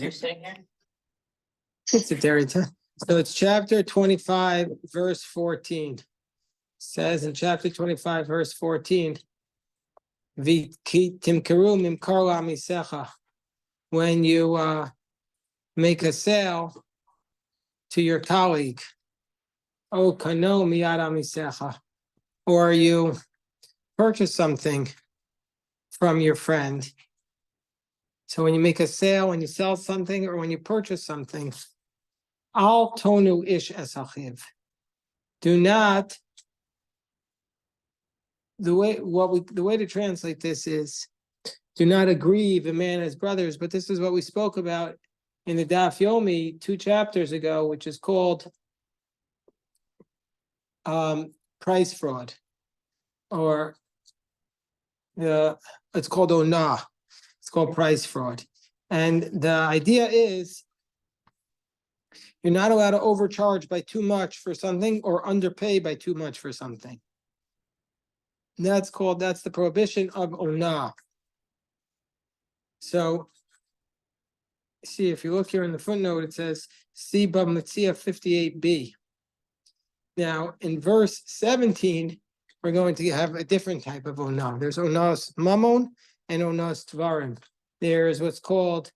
you're saying here? It's a dairy time. So it's chapter 25, verse 14. Says in chapter 25, verse 14. When you make a sale to your colleague, or you purchase something from your friend. So when you make a sale, when you sell something, or when you purchase something, al tonu ish esachiv. Do not. The way to translate this is, do not aggrieve a man as brothers. But this is what we spoke about in the Daf Yomi 2 chapters ago, which is called price fraud, or it's called onah. It's called price fraud, and the idea is you're not allowed to overcharge by too much for something or underpay by too much for something. That's the prohibition of onah. So, see, if you look here in the footnote, it says, see Bab Metzia 58b. Now, in verse 17, we're going to have a different type of onah. There's onas mamon and onas tvarim. There's what's called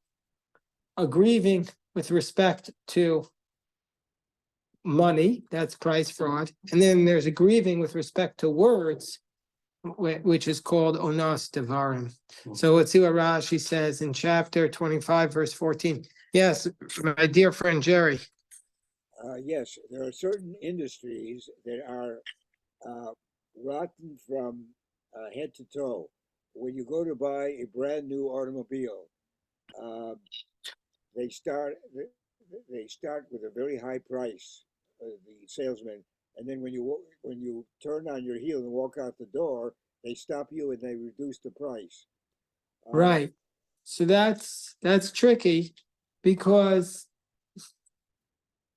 aggrieving with respect to money, that's price fraud. And then there's aggrieving with respect to words, which is called onas devarim. So let's see what Rashi says in chapter 25, verse 14. Yes, my dear friend Jerry. Yes, there are certain industries that are rotten from head to toe. When you go to buy a brand new automobile, they start with a very high price, the salesman, and then when you turn on your heel and walk out the door, they stop you and they reduce the price. Right. So that's tricky, because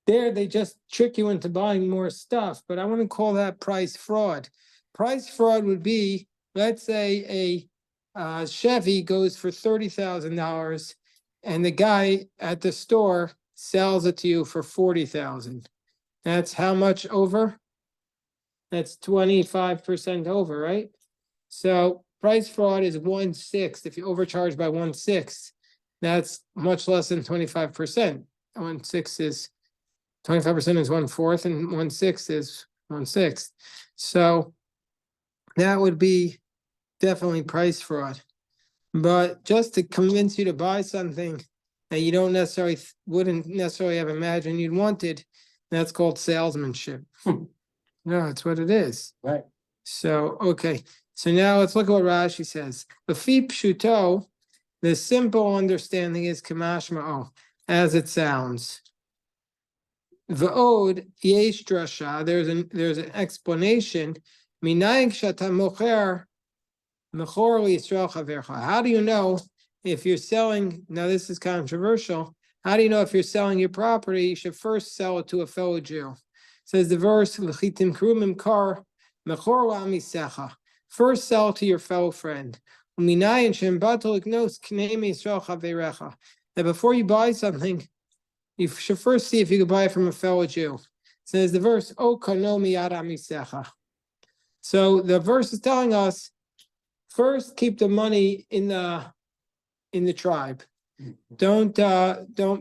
there they just trick you into buying more stuff, but I want to call that price fraud. Price fraud would be, let's say a Chevy goes for $30,000 and the guy at the store sells it to you for $40,000. That's how much over? That's 25% over, right? So price fraud is 1/6. If you overcharge by 1/6, that's much less than 25%. 1/6 is 25% is 1/4, and 1/6 is 1/6. So that would be definitely price fraud. But just to convince you to buy something that you wouldn't necessarily have imagined you'd wanted, that's called salesmanship. No, that's what it is. Right. So, okay. So now let's look at what Rashi says. B'fi pshuto, the simple understanding is kamashma'o, as it sounds. V'od yesh drasha, there's an explanation. Minayin k'shata mocher mechor liyisrael chavercha. How do you know if you're selling? Now this is controversial. How do you know if you're selling your property? You should first sell it to a fellow Jew. Says the verse, L'chitim krumim kar mechor la'amisecha. First sell to your fellow friend. Minayin shem batul iknos k'nei miyisrael chaverecha. That before you buy something, you should first see if you could buy it from a fellow Jew. Says the verse, O kano miyad amisecha. So the verse is telling us, first keep the money in the tribe. Don't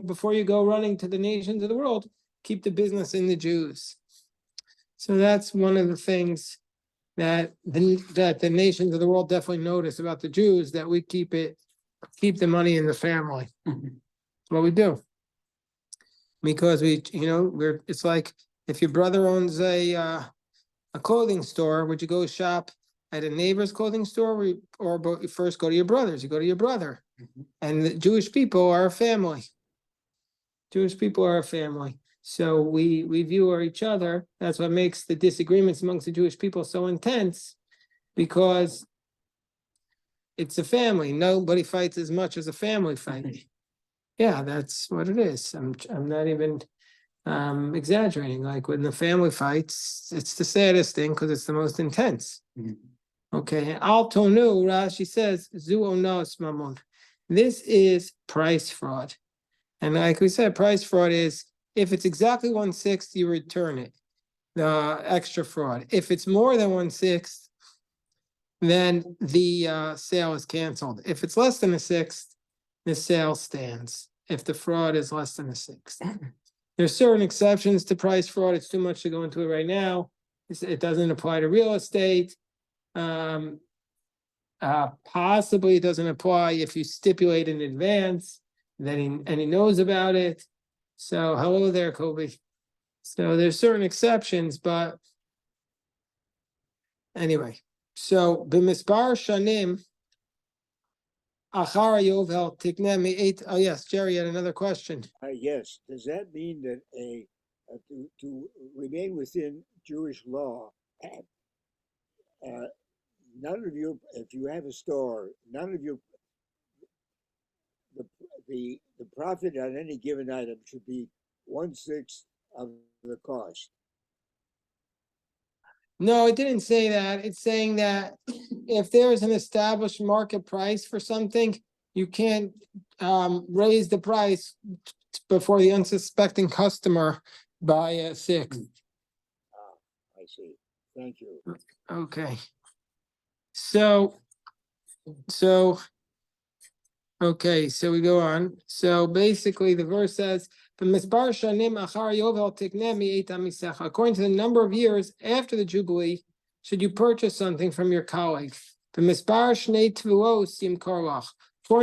before you go running to the nations of the world, keep the business in the Jews. So that's one of the things that the nations of the world definitely notice about the Jews, that we keep the money in the family. That's what we do. Because it's like if your brother owns a clothing store, would you go shop at a neighbor's clothing store, or you first go to your brother's? You go to your brother. And the Jewish people are a family. Jewish people are a family. So we view each other. That's what makes the disagreements amongst the Jewish people so intense, because it's a family. Nobody fights as much as a family fight. Yeah, that's what it is. I'm not even exaggerating. Like when the family fights, it's the saddest thing because it's the most intense. Okay, Al Tonu, Rashi says, Zu onos mamon. This is price fraud. And like we said, price fraud is if it's exactly 1/6, you return it, the extra fraud. If it's more than 1/6, then the sale is canceled. If it's less than 1/6, the sale stands. If the fraud is less than 1/6. There's certain exceptions to price fraud. It's too much to go into it right now. It doesn't apply to real estate. Possibly it doesn't apply if you stipulate in advance that he knows about it. So hello there, Kobe. So there's certain exceptions, but anyway. So b'mispar shanim achar yovel tikne me'et. Oh yes, Jerry had another question. Yes. Does that mean that to remain within Jewish law, none of your, if you have a store, none of your the profit on any given item should be 1/6 of the cost? No, it didn't say that. It's saying that if there is an established market price for something, you can't raise the price before the unsuspecting customer by a 6. I see. Thank you. Okay. So okay, so we go on. So basically the verse says, according to the number of years after the Jubilee, should you purchase something from your colleague. According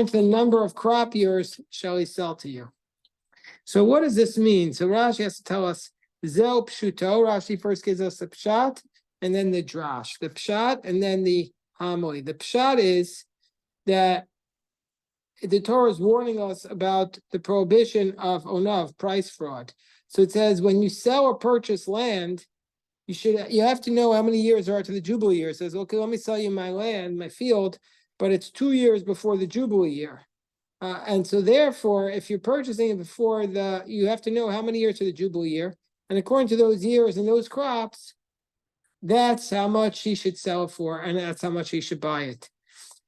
to the number of crop years shall he sell to you. So what does this mean? So Rashi has to tell us, Zel Pshuto. Rashi first gives us the Pshat and then the Drash. The Pshat and then the homily. The Pshat is that the Torah is warning us about the prohibition of onav, price fraud. So it says when you sell or purchase land, you have to know how many years there are to the Jubilee year. It says, okay, let me sell you my land, my field, but it's 2 years before the Jubilee year. And so therefore, if you're purchasing it before you have to know how many years to the Jubilee year. And according to those years and those crops, that's how much he should sell it for, and that's how much he should buy it.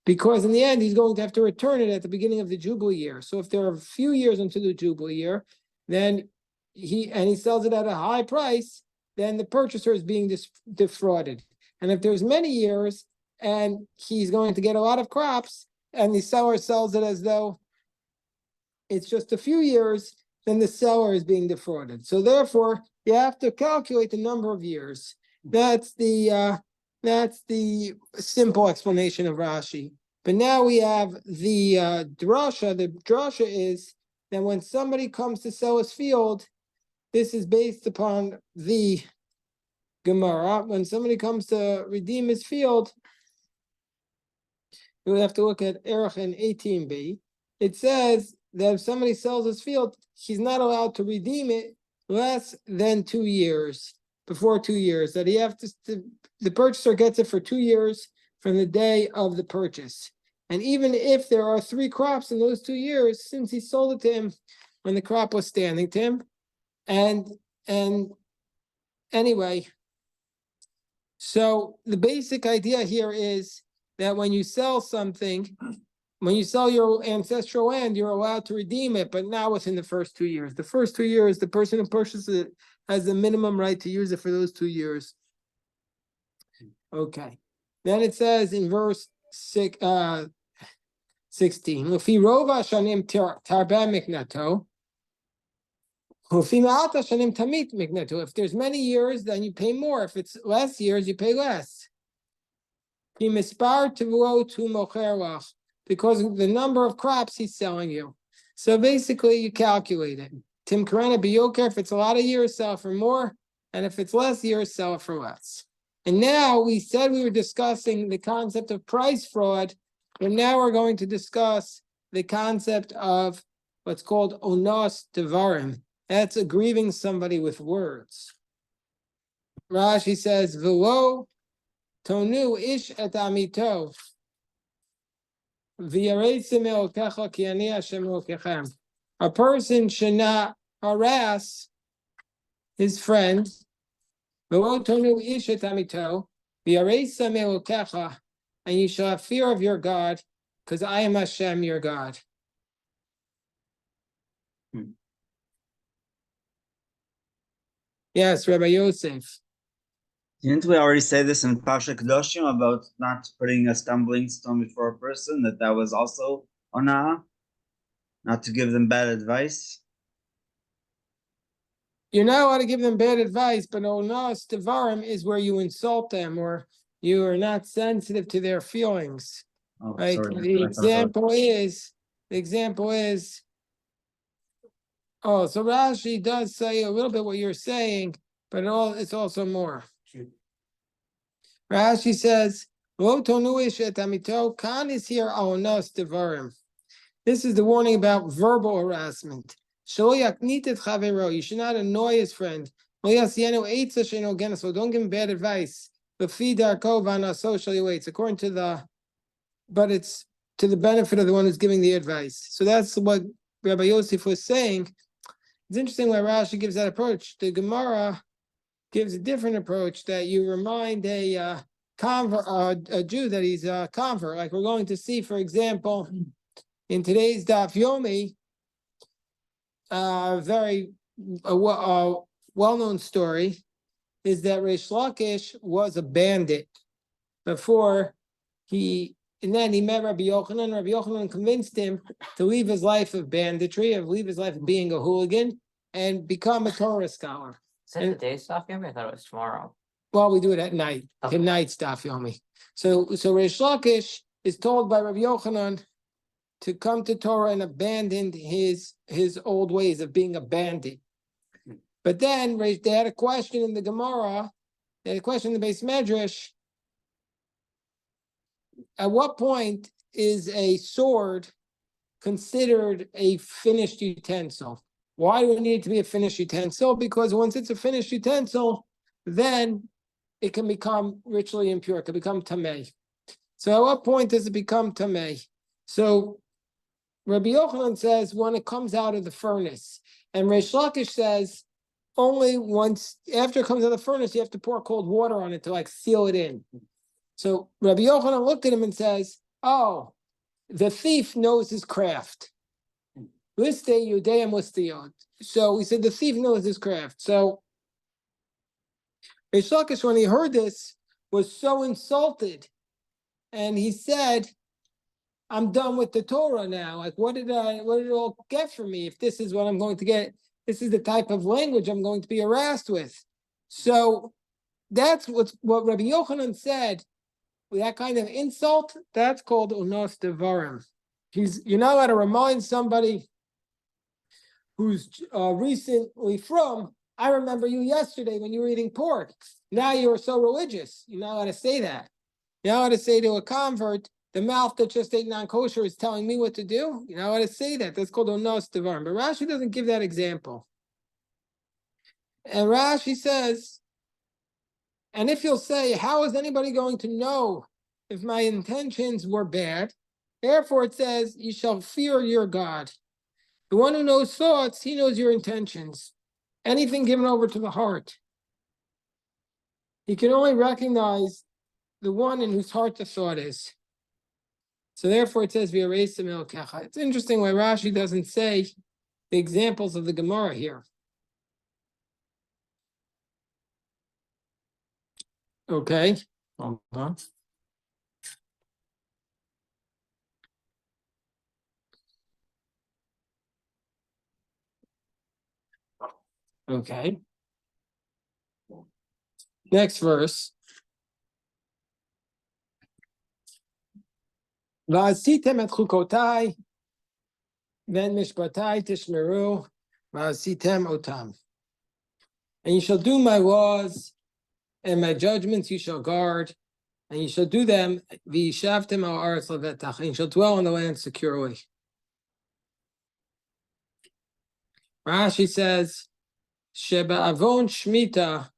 Because in the end, he's going to have to return it at the beginning of the Jubilee year. So if there are a few years into the Jubilee year, then he sells it at a high price, then the purchaser is being defrauded. And if there's many years and he's going to get a lot of crops and the seller sells it as though it's just a few years, then the seller is being defrauded. So therefore, you have to calculate the number of years. That's the simple explanation of Rashi. But now we have the drasha. The drasha is that when somebody comes to sell his field, this is based upon the Gemara. When somebody comes to redeem his field, we have to look at Erech and 18b. It says that if somebody sells his field, he's not allowed to redeem it less than 2 years. Before 2 years, that he have to the purchaser gets it for 2 years from the day of the purchase. And even if there are 3 crops in those 2 years, since he sold it to him when the crop was standing to him, and anyway, so the basic idea here is that when you sell something, when you sell your ancestral land, you're allowed to redeem it, but not within the first 2 years. The first 2 years, the person who purchases it has the minimum right to use it for those 2 years. Okay. Then it says in verse 16, Lufi rova shanim tarba miknato. Lufi ma'ata shanim tamit miknato. If there's many years, then you pay more. If it's less years, you pay less. Ki mispar tevuo tu mocher lach. Because of the number of crops he's selling you. So basically, you calculate it. Tim Karana Biyoker, if it's a lot of years, sell it for more. And if it's less years, sell it for less. And now we said we were discussing the concept of price fraud. And now we're going to discuss the concept of what's called onos devarim. That's aggrieving somebody with words. Rashi says, V'lo tonu ish et amito. A person should not harass his friend. And you shall have fear of your God, because I am Hashem, your God. Yes, Rabbi Yosef. Didn't we already say this in Pasha Kedoshim about not putting a stumbling stone before a person, that was also onah? Not to give them bad advice? You're not allowed to give them bad advice, but onas devarim is where you insult them or you are not sensitive to their feelings. Oh, Right? sorry. The example is, oh, so Rashi does say a little bit what you're saying, but it's also more. Rashi says, Lo tonuish et amito, kan is here onas devarim. This is the warning about verbal harassment. You should not annoy his friend. So don't give him bad advice. According to but it's to the benefit of the one who's giving the advice. So that's what Rabbi Yosef was saying. It's interesting why Rashi gives that approach. The Gemara gives a different approach that you remind a convert, a Jew that he's a convert. Like we're going to see, for example, in today's Daf Yomi, very well-known story is that Reish Lakish was a bandit before and then he met Rabbi Yochanan. Rabbi Yochanan convinced him to leave his life of banditry, leave his life of being a hooligan, and become a Torah scholar. Is that the day stuff, Yomi? I thought it was tomorrow. Well, we do it at night. Okay. Tonight, Daf Yomi. So Reish Lakish is told by Rabbi Yochanan to come to Torah and abandon his old ways of being a bandit. But then they had a question in the Gemara, they had a question in the Beis Medrash. At what point is a sword considered a finished utensil? Why do it need to be a finished utensil? Because once it's a finished utensil, then it can become ritually impure, it can become tamei. So at what point does it become tamei? So Rabbi Yochanan says when it comes out of the furnace, and Reish Lakish says only once after it comes out of the furnace, you have to pour cold water on it to like seal it in. So Rabbi Yochanan looked at him and says, "Oh, the thief knows his craft." Liste Yudeim Listiyot. So he said the thief knows his craft. So Reish Lakish, when he heard this, was so insulted, and he said, I'm done with the Torah now. Like, what did it all get for me? If this is what I'm going to get, this is the type of language I'm going to be harassed with. So that's what Rabbi Yochanan said. With that kind of insult, that's called unos devarim. You're not allowed to remind somebody who's recently from, I remember you yesterday when you were eating pork. Now you were so religious. You're not allowed to say that. You're not allowed to say to a convert, the mouth that just ate non-kosher is telling me what to do. You know how to say that. That's called onos devarim. But Rashi doesn't give that example. And Rashi says, and if you'll say, how is anybody going to know if my intentions were bad? Therefore it says, you shall fear your God. The one who knows thoughts, he knows your intentions. Anything given over to the heart. He can only recognize the one in whose heart the thought is. So therefore it says, it's interesting why Rashi doesn't say the examples of the Gemara here. Okay. Okay. Next verse. V'asitem et chukotai, ven mishpatai tishmeru, v'asitem otam. And you shall do my laws, and my judgments you shall guard, and you shall do them, v'yishavtem al aretz levetach, and you shall dwell in the land securely. Rashi says, Sheba avon shmita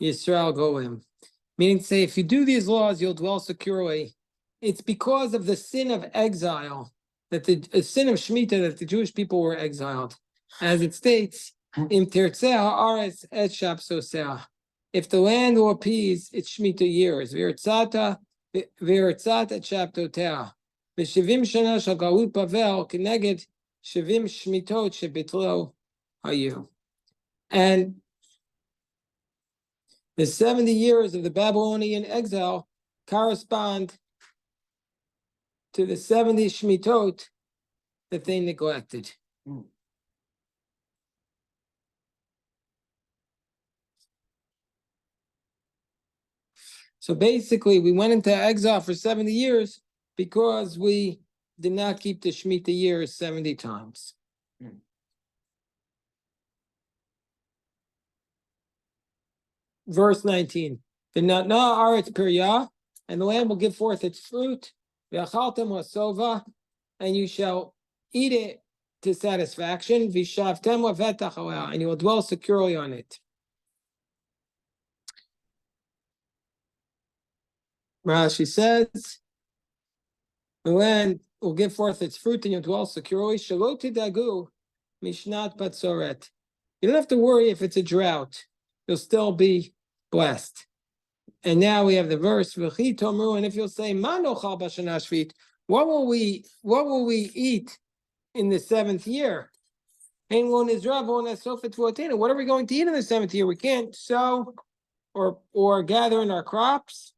Yisrael goim. Meaning to say, if you do these laws, you'll dwell securely. It's because of the sin of exile, that the sin of Shemitah, that the Jewish people were exiled. As it states, Im tertzeh haaretz et shapsoseh. If the land will appease its Shemitah years, v'irtzat et shaptotea. V'shivim shana shel galut Bavel keneged shivim shmitot shebitlo hayu. And The 70 years of the Babylonian exile correspond to the 70 Shmitot that they neglected. So basically, we went into exile for 70 years because we did not keep the Shemitah years 70 times. Verse 19. The Natna Aretz Piryah, and the land will give forth its fruit, V'achaltem Hasova, and you shall eat it to satisfaction, V'shavtem Lavetach Aleh, and you will dwell securely on it. Rashi says, the land will give forth its fruit and you'll dwell securely. Shalot tidagu mishnat batzoret. You don't have to worry if it's a drought. You'll still be blessed. And now we have the verse, V'chi tomru, and if you'll say, Ma nochal b'shana shvit, what will we eat in the 7th year? What are we going to eat in the 7th year? We can't sow or gather in our crops.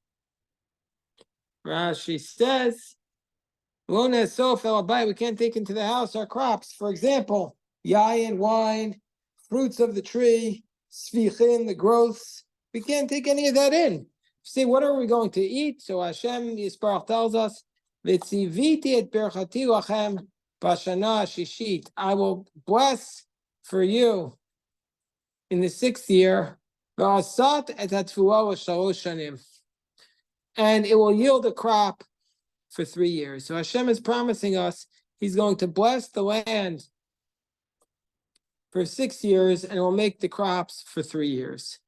Rashi says, we can't take into the house our crops. For example, yayin, wine, fruits of the tree, sfichin, the growths. We can't take any of that in. See, what are we going to eat? So Hashem Yisparach tells us, "V'tziviti et berchati lachem b'shana shishit." I will bless for you in the 6th year, v'asat et hatfuah l'shalosh shanim, and it will yield a crop for 3 years. So Hashem is promising us He's going to bless the land for 6 years and will make the crops for 3 years.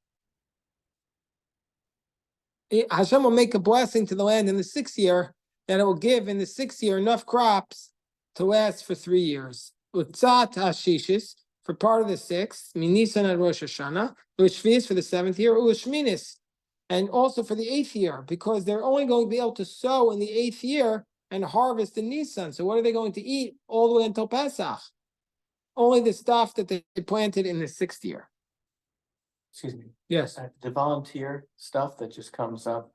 Hashem will make a blessing to the land in the 6th year that it will give in the 6th year enough crops to last for 3 years. Utzat hashishis for part of the 6th, Nisan and Rosh Hashanah, Ushvis for the 7th year, Ushminis, and also for the 8th year, because they're only going to be able to sow in the 8th year and harvest in Nisan. So what are they going to eat all the way until Pesach? Only the stuff that they planted in the 6th year. Excuse me, Yes. the volunteer stuff that just comes up,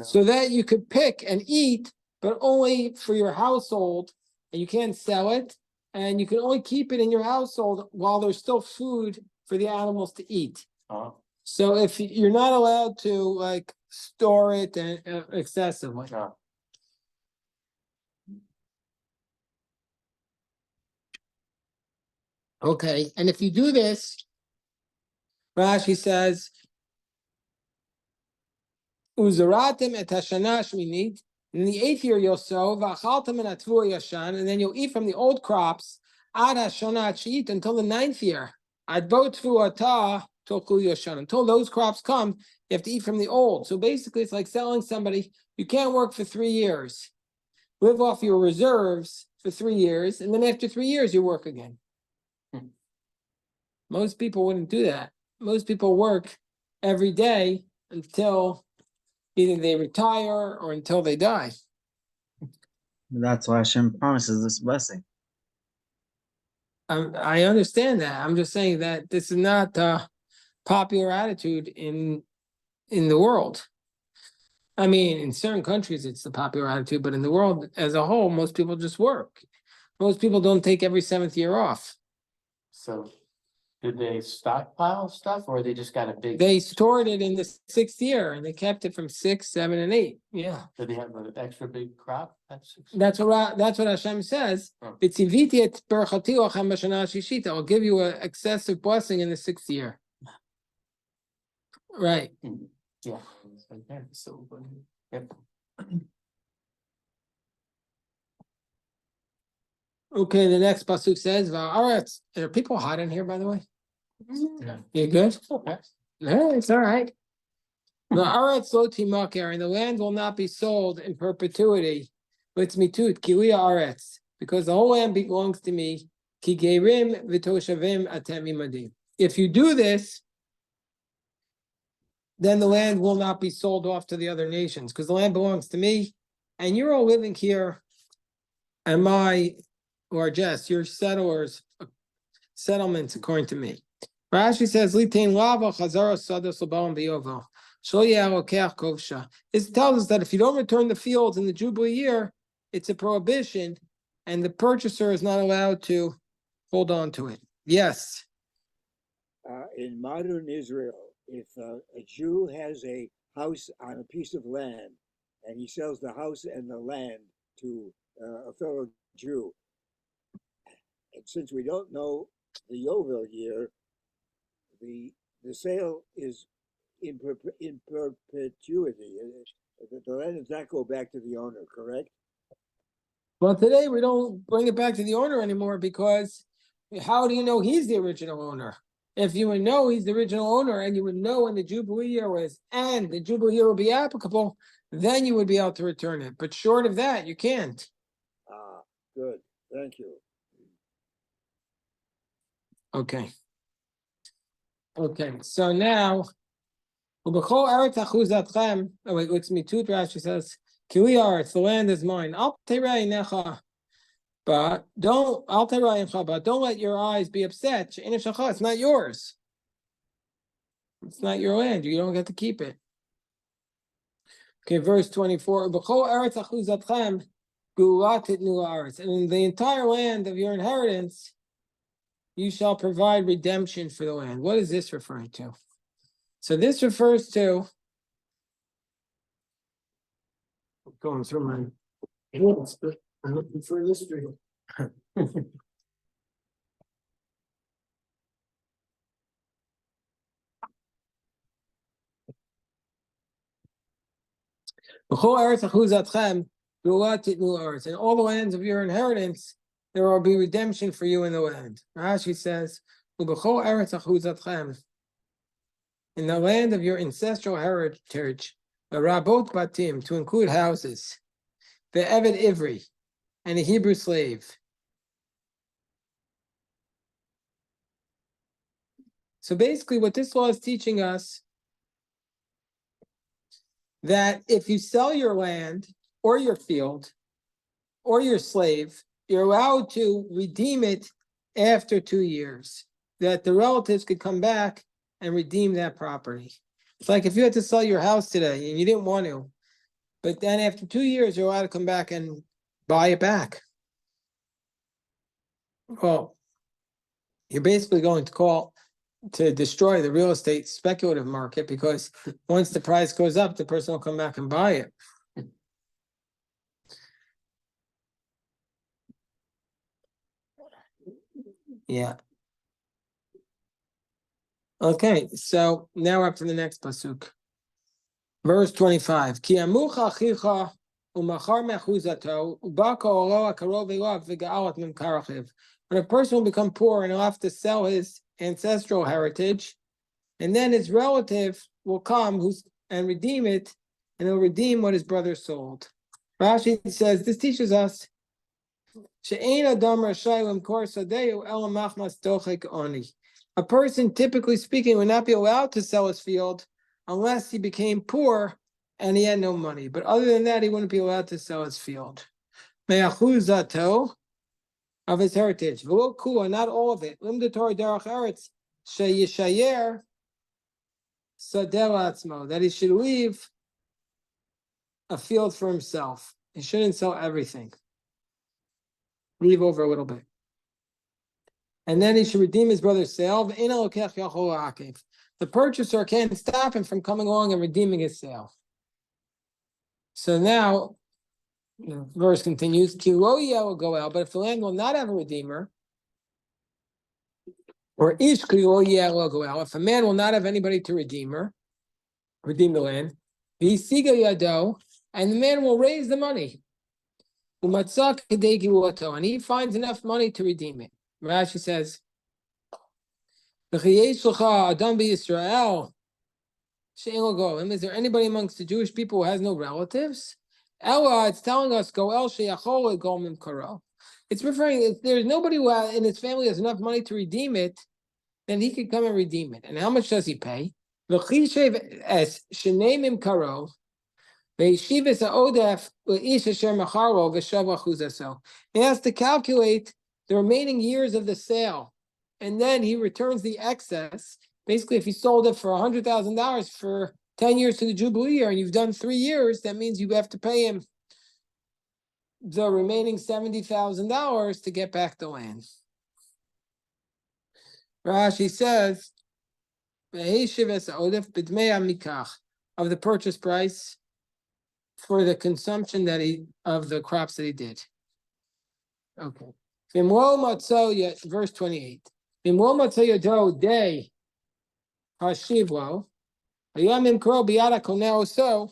So that you could pick and eat, but only for your household, and you can't sell it, and you can only keep it in your household while there's still food for the animals to eat. So if you're not allowed to store it excessively. Okay, and if you do this, Rashi says, Uzaratim et hashana shminit. In the 8th year you'll sow, v'achaltem and atvu yashan, and then you'll eat from the old crops, ad hashana shit, until the 9th year. Ad bo tvu ata tokul yashan. Until those crops come, you have to eat from the old. So basically, it's like selling somebody. You can't work for 3 years. Live off your reserves for 3 years, and then after 3 years, you work again. Most people wouldn't do that. Most people work every day until either they retire or until they die. That's why Hashem promises this blessing. I understand that. I'm just saying that this is not a popular attitude in the world. I mean, in certain countries, it's the popular attitude, but in the world as a whole, most people just work. Most people don't take every 7th year off. So did they stockpile stuff or they just got a big? They stored it in the 6th year and they kept it from 6, 7, and 8. Yeah. Did they have an extra big crop? That's what Hashem says. Oh. I'll give you an excessive blessing in the 6th year. Right. Yeah. So, yep. Okay, the next pasuk says, "Va'aretz." Are people hot in here, by the way? Yeah. You good? Okay. Yeah, it's all right. Va'aretz lo timaker, and the land will not be sold in perpetuity. It's mitut kiwi aretz, because the whole land belongs to me. Ki gerim v'toshavim atem imadim. If you do this, then the land will not be sold off to the other nations, because the land belongs to me, and you're all living here, or just your settlements according to me. Rashi says, "Litain lava chazara sadas l'balam biyovel shlo yeh kovsha." This tells us that if you don't return the fields in the Jubilee year, it's a prohibition, and the purchaser is not allowed to hold on to it. Yes. In modern Israel, if a Jew has a house on a piece of land and he sells the house and the land to a fellow Jew, and since we don't know the Yovel year, the sale is in perpetuity. The land does not go back to the owner, correct? Well, today we don't bring it back to the owner anymore because how do you know he's the original owner? If you would know he's the original owner and you would know when the Jubilee year was and the Jubilee year will be applicable, then you would be able to return it. But short of that, you can't. Ah, good. Thank you. Okay. Okay, so now, oh wait, it's me too. Rashi says, Kili the land is mine. But don't let your eyes be upset. It's not yours. It's not your land. You don't get to keep it. Okay, verse 24. And in the entire land of your inheritance, you shall provide redemption for the land. What is this referring to? So this refers to, I'm going through my notes, but I'm looking for this stream. In all the lands of your inheritance, there will be redemption for you in the land. Rashi says, in the land of your ancestral heritage, the rabot batim, to include houses, the Eved Ivri, and a Hebrew slave. So basically what this law is teaching us, that if you sell your land or your field or your slave, you're allowed to redeem it after 2 years, that the relatives could come back and redeem that property. It's like if you had to sell your house today and you didn't want to, but then after 2 years, you're allowed to come back and buy it back. Well, you're basically going to destroy the real estate speculative market, because once the price goes up, the person will come back and buy it. Yeah. Okay, so now up to the next pasuk. Verse 25. Ki amucha achicha umachar mechuzato ubaka olo akarov elav v'ga'alat mimkarachiv. When a person will become poor and he'll have to sell his ancestral heritage, and then his relative will come and redeem it, and he'll redeem what his brother sold. Rashi says this teaches us a person, typically speaking, would not be allowed to sell his field unless he became poor and he had no money. But other than that, he wouldn't be allowed to sell his field. Me'achuzato, of his heritage. V'lo kula, not all of it. Limdatori derech eretz sheyishayer sadeh la'atzmo, that he should leave a field for himself. He shouldn't sell everything. Leave over a little bit. And then he should redeem his brother's sale. The purchaser can't stop him from coming along and redeeming his sale. So now, the verse continues, will go out, but if the land will not have a redeemer, or ish will go out, if a man will not have anybody to redeem the land, and the man will raise the money, and he finds enough money to redeem it. Rashi says, is there anybody amongst the Jewish people who has no relatives? It's telling us, it's referring, if there's nobody who in his family has enough money to redeem it, then he could come and redeem it. And how much does he pay? He has to calculate the remaining years of the sale and then he returns the excess. Basically, if he sold it for $100,000 for 10 years to the Jubilee year, and you've done 3 years, that means you have to pay him the remaining $70,000 to get back the land. Rashi says, of the purchase price for the consumption that of the crops that he did. Okay. Verse 28. Day Hashivlo. Ayamim Kro Biara Koneo so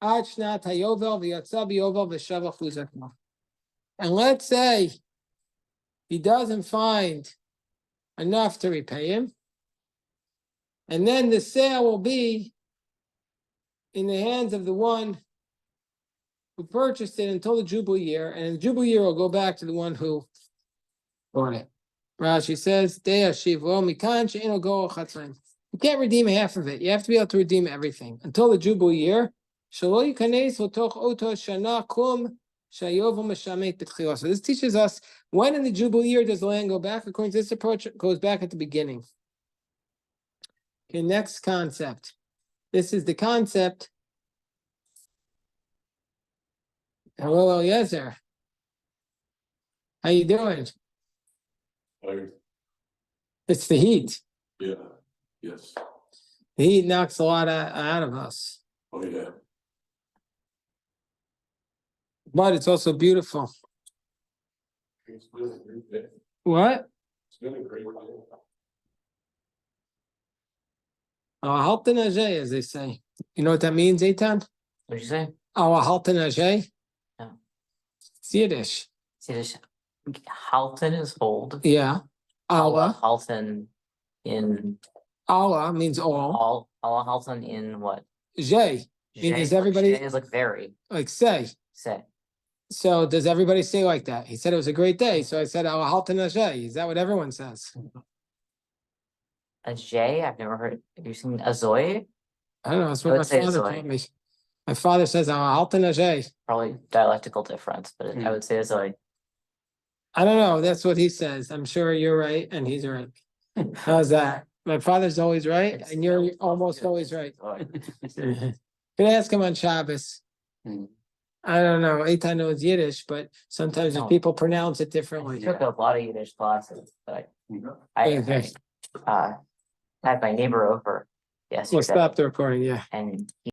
Achnat Hayovel Vyatsa Biovel Veshava Chuzakma. And let's say he doesn't find enough to repay him. And then the sale will be in the hands of the one who purchased it until the Jubilee year, and the Jubilee year will go back to the one who bought it. Rashi says, you can't redeem half of it. You have to be able to redeem everything until the Jubilee year. So this teaches us when in the Jubilee year does the land go back. According to this approach, it goes back at the beginning. Okay, next concept. This is the concept. Hello, Eliezer. How you doing? It's the heat. Yeah, yes. The heat knocks a lot out of us. Oh, yeah. But it's also beautiful. It's been a great day. What? It's been a great day. Halten Ajay, as they say. You know what that means, Eitan? What'd you say? Halten Ajay? No. It's Yiddish. See this, halten is hold. Yeah. Allah. Halten in Allah means all. Allah halten in what? Jay. Is everybody is like very. like say? Say. So does everybody say like that? He said it was a great day. So I said, Halten Ajay. Is that what everyone says? A J? I've never heard. Have you seen Azoy? I don't know. That's I what would my say father Zoe. told me. My father says, Halten Ajay. Probably dialectical difference, but I would say Azoy. I don't know. That's what he says. I'm sure you're right and he's right. How's that? My father's always right and you're almost always right. Could ask him on Shabbos. I don't know. Eitan knows Yiddish, but sometimes No. people pronounce it differently. I took a lot of Yiddish classes, but Okay. I had my neighbor over We'll yesterday, stop the recording, yeah. and